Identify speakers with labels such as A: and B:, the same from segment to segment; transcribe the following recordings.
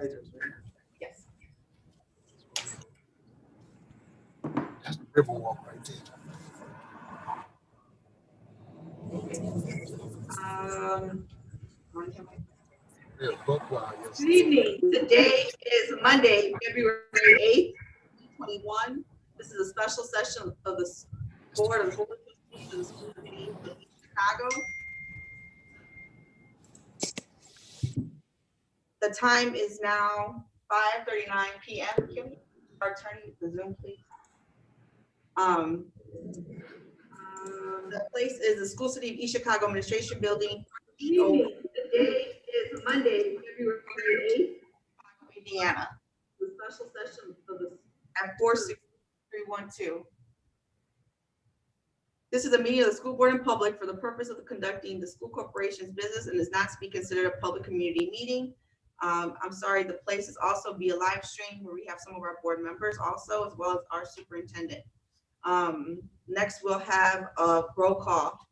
A: Yes.
B: That's the Riverwalk right there. Yeah, Buckwild, yes.
A: Good evening. Today is Monday, February 8th, 2021. This is a special session of the Board of Trustees of the School Committee of Chicago. The time is now 5:39 p.m. Can we start turning the Zoom, please? The place is the School City of East Chicago Administration Building. Today is Monday, February 8th, Indiana. The special session of the at 46312. This is a meeting of the school board in public for the purpose of conducting the school corporation's business and is not to be considered a public community meeting. I'm sorry, the place is also via live stream where we have some of our board members also, as well as our superintendent. Next, we'll have a roll call.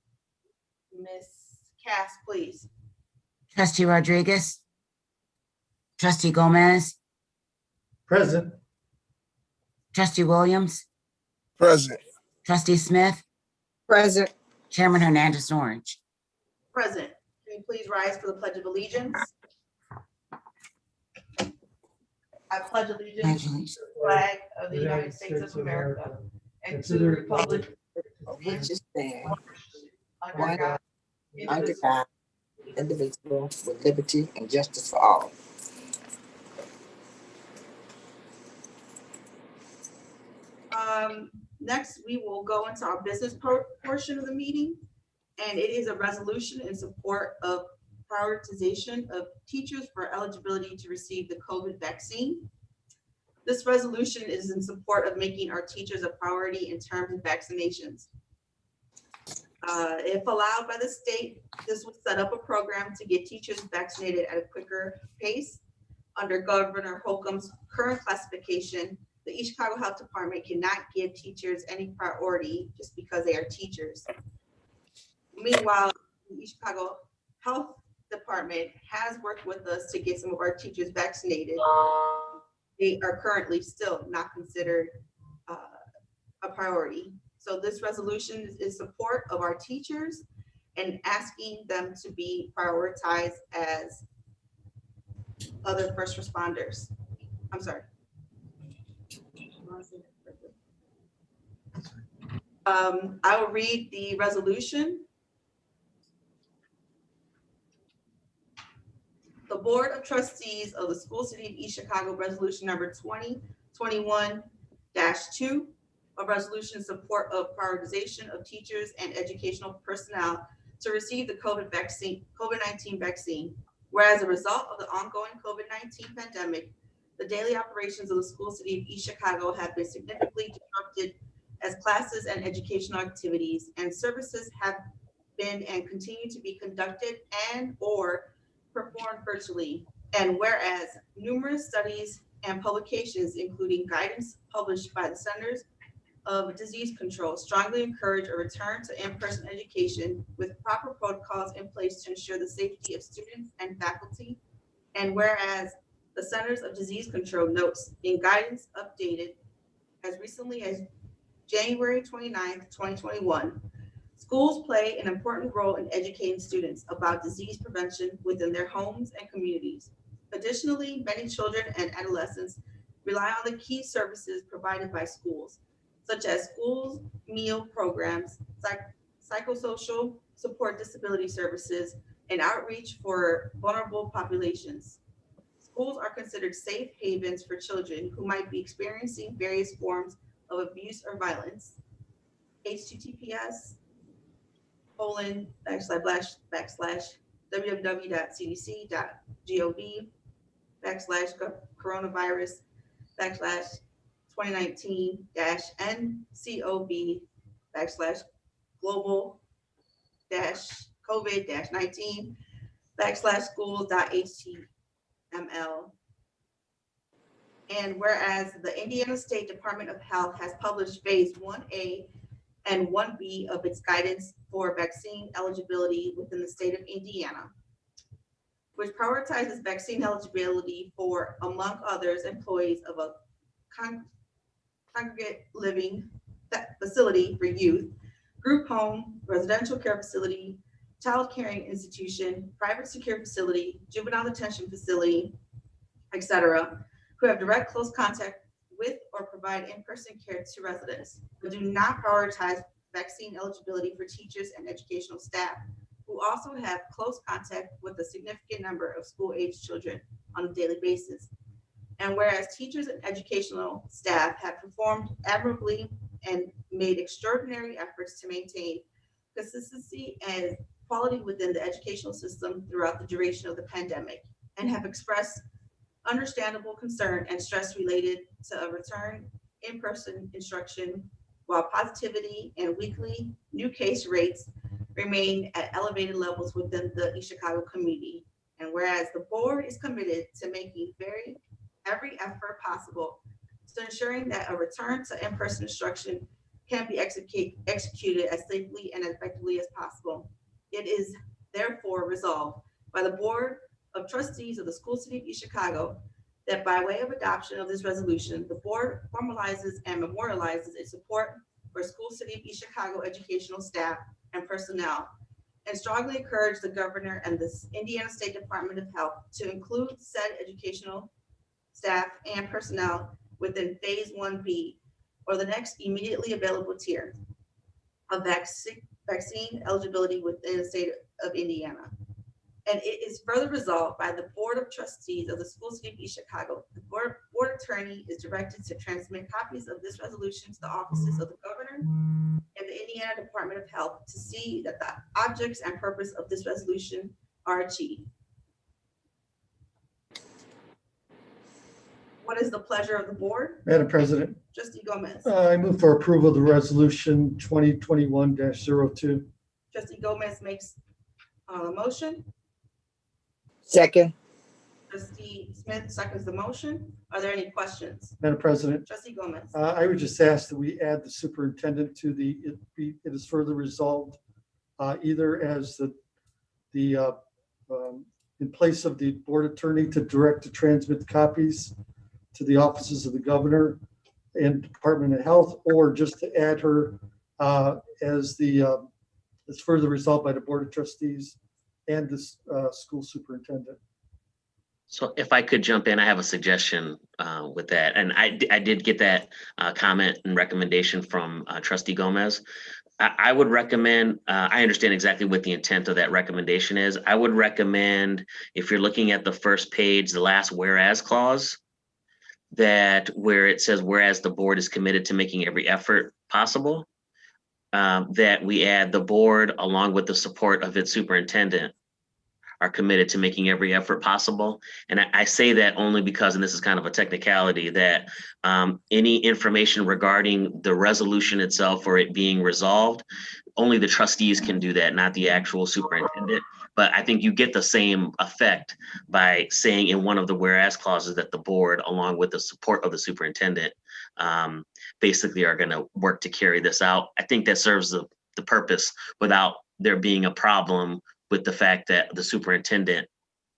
A: Ms. Cass, please.
C: Trustee Rodriguez. Trustee Gomez.
D: Present.
C: Trustee Williams.
B: Present.
C: Trustee Smith.
E: Present.
C: Chairman Hernandez Orange.
A: Present. Can you please rise for the Pledge of Allegiance? I pledge allegiance to the flag of the United States of America and to the republic
E: Which is there,
A: under God,
E: under God, indivisible, with liberty and justice for all.
A: Next, we will go into our business portion of the meeting, and it is a resolution in support of prioritization of teachers for eligibility to receive the COVID vaccine. This resolution is in support of making our teachers a priority in terms of vaccinations. If allowed by the state, this would set up a program to get teachers vaccinated at a quicker pace. Under Governor Holcomb's current classification, the East Chicago Health Department cannot give teachers any priority just because they are teachers. Meanwhile, the East Chicago Health Department has worked with us to get some of our teachers vaccinated. They are currently still not considered a priority. So this resolution is in support of our teachers and asking them to be prioritized as other first responders. I'm sorry. I will read the resolution. The Board of Trustees of the School City of East Chicago Resolution number 2021-2, a resolution in support of prioritization of teachers and educational personnel to receive the COVID-19 vaccine. Whereas as a result of the ongoing COVID-19 pandemic, the daily operations of the School City of East Chicago have been significantly disrupted as classes and educational activities and services have been and continue to be conducted and or performed virtually. And whereas numerous studies and publications, including guidance published by the Centers of Disease Control, strongly encourage a return to in-person education with proper protocols in place to ensure the safety of students and faculty. And whereas the Centers of Disease Control notes in guidance updated as recently as January 29th, 2021, schools play an important role in educating students about disease prevention within their homes and communities. Additionally, many children and adolescents rely on the key services provided by schools, such as schools, meal programs, psychosocial support, disability services, and outreach for vulnerable populations. Schools are considered safe havens for children who might be experiencing various forms of abuse or violence. https://www.cdc.gov/coronavirus/2019-NCOV/global-covid-19/schools.html. And whereas the Indiana State Department of Health has published phase 1A and 1B of its guidance for vaccine eligibility within the state of Indiana. which prioritizes vaccine eligibility for, among others, employees of a congregate living facility for youth, group home, residential care facility, child caring institution, private secure facility, juvenile detention facility, etc., who have direct close contact with or provide in-person care to residents, but do not prioritize vaccine eligibility for teachers and educational staff, who also have close contact with a significant number of school-age children on a daily basis. And whereas teachers and educational staff have performed admirably and made extraordinary efforts to maintain consistency and quality within the educational system throughout the duration of the pandemic, and have expressed understandable concern and stress related to a return in-person instruction, while positivity and weekly new case rates remain at elevated levels within the East Chicago community. And whereas the board is committed to making every effort possible to ensuring that a return to in-person instruction can be executed as safely and effectively as possible. It is therefore resolved by the Board of Trustees of the School City of East Chicago that by way of adoption of this resolution, the board formalizes and memorializes its support for School City of East Chicago educational staff and personnel, and strongly encourage the governor and the Indiana State Department of Health to include said educational staff and personnel within phase 1B, or the next immediately available tier of vaccine eligibility within the state of Indiana. And it is further resolved by the Board of Trustees of the School City of East Chicago. The board attorney is directed to transmit copies of this resolution to the offices of the governor and the Indiana Department of Health to see that the objects and purpose of this resolution are achieved. What is the pleasure of the board?
D: Madam President,
A: Trustee Gomez.
D: I move for approval of the resolution 2021-02.
A: Trustee Gomez makes a motion.
E: Second.
A: Trustee Smith seconds the motion. Are there any questions?
D: Madam President,
A: Trustee Gomez.
D: I would just ask that we add the superintendent to it is further resolved, either as in place of the board attorney to direct to transmit copies to the offices of the governor and Department of Health, or just to add her as further resolved by the Board of Trustees and the school superintendent.
F: So if I could jump in, I have a suggestion with that. And I did get that comment and recommendation from Trustee Gomez. I would recommend, I understand exactly what the intent of that recommendation is. I would recommend, if you're looking at the first page, the last whereas clause, that where it says, whereas the board is committed to making every effort possible, that we add the board along with the support of its superintendent are committed to making every effort possible. And I say that only because, and this is kind of a technicality, that any information regarding the resolution itself or it being resolved, only the trustees can do that, not the actual superintendent. But I think you get the same effect by saying in one of the whereas clauses that the board, along with the support of the superintendent, basically are going to work to carry this out. I think that serves the purpose without there being a problem with the fact that the superintendent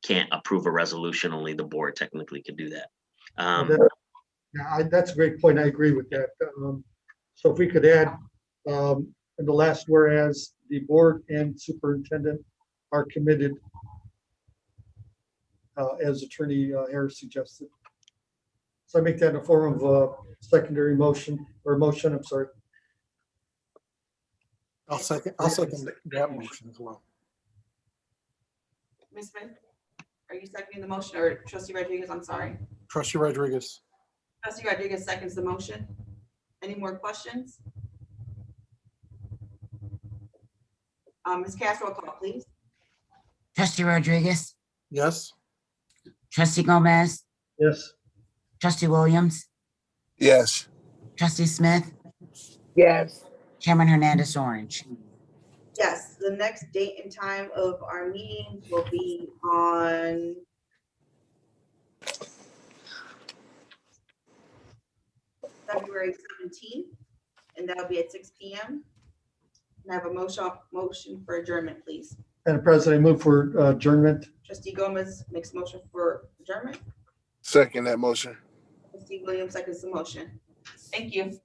F: can't approve a resolution, only the board technically can do that.
D: That's a great point. I agree with that. So if we could add in the last whereas, the board and superintendent are committed, as Attorney Harris suggested. So I make that in the form of a secondary motion or motion, I'm sorry.
B: I'll second that motion as well.
A: Ms. Smith, are you seconding the motion, or Trustee Rodriguez? I'm sorry.
B: Trustee Rodriguez.
A: Trustee Rodriguez seconds the motion. Any more questions? Ms. Cass, roll call, please.
C: Trustee Rodriguez,
B: Yes.
C: Trustee Gomez,
D: Yes.
C: Trustee Williams,
B: Yes.
C: Trustee Smith,
E: Yes.
C: Chairman Hernandez Orange.
A: Yes, the next date and time of our meeting will be on February 17th, and that'll be at 6 p.m. And I have a motion for adjournment, please.
D: Madam President, I move for adjournment.
A: Trustee Gomez makes motion for adjournment.
B: Second that motion.
A: Trustee Williams seconds the motion. Thank you.